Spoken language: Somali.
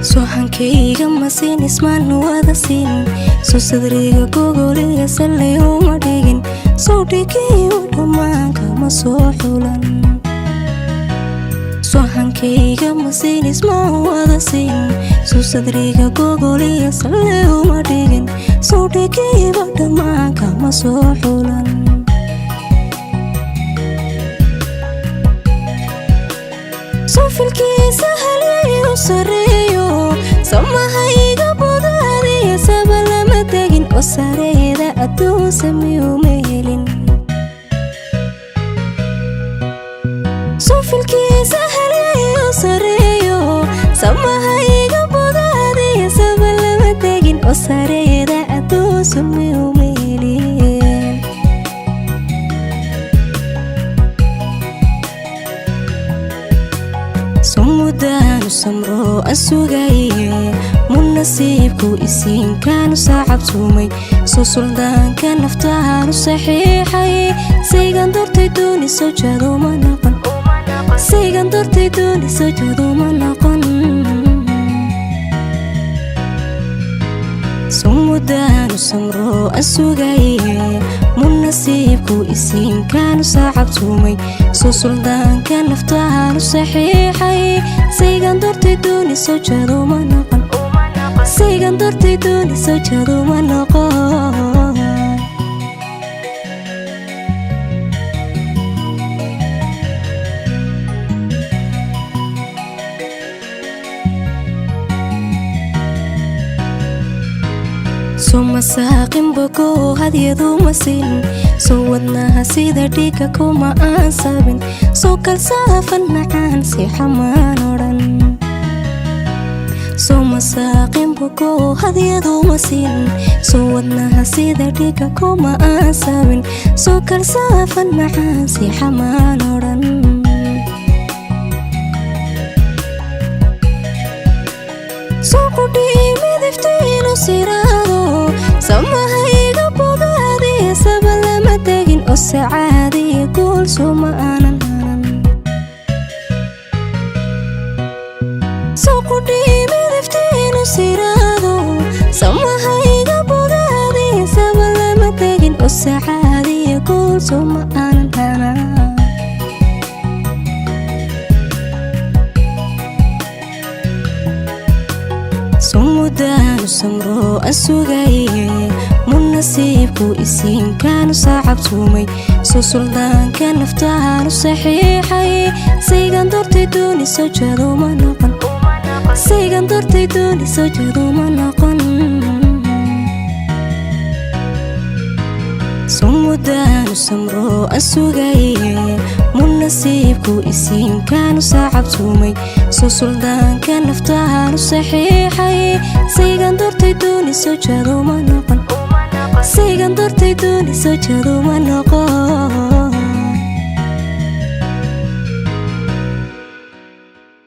Sohankayga masin ismaan wada siin soo sadriga gogoliga salay uma dhigin soo dhigiyo dhamaanka ma soo xulan Sohankayga masin ismaan wada siin soo sadriga gogoliga salay uma dhigin soo dhigiyo dhamaanka ma soo xulan soo filkiisa halayo sareeyo samahayga bodaadiya sabalama tagin oo sareeda aduu samiyo meelin soo filkiisa halayo sareeyo samahayga bodaadiya sabalama tagin oo sareeda aduu samiyo meelin Sumudaan samro asugaye munasiibku isiin kaanu saacabtumay soo suldaanka naftaanu saxiixay saygan dortay dooni soo jado ma noqon saygan dortay dooni soo jado ma noqon Sumudaan samro asugaye munasiibku isiin kaanu saacabtumay soo suldaanka naftaanu saxiixay saygan dortay dooni soo jado ma noqon saygan dortay dooni soo jado ma noqon soo masaaqin boko hadyadu masin soo wadnaha sida dhiga kuma aan sabin soo kalsaafan macaan si xamaan odhan soo masaaqin boko hadyadu masin soo wadnaha sida dhiga kuma aan sabin soo kalsaafan macaan si xamaan odhan soo qudhii midiftiinu siraado samahayga bodaadiya sabalama tagin oo sacaadiya guul suma aanan hanan soo qudhii midiftiinu siraado samahayga bodaadiya sabalama tagin oo sacaadiya guul suma aanan hanan Sumudaan samro asugaye munasiibku isiin kaanu saacabtumay soo suldaanka naftaanu saxiixay saygan dortay dooni soo jado ma noqon saygan dortay dooni soo jado ma noqon Sumudaan samro asugaye munasiibku isiin kaanu saacabtumay soo suldaanka naftaanu saxiixay saygan dortay dooni soo jado ma noqon saygan dortay dooni soo jado ma noqon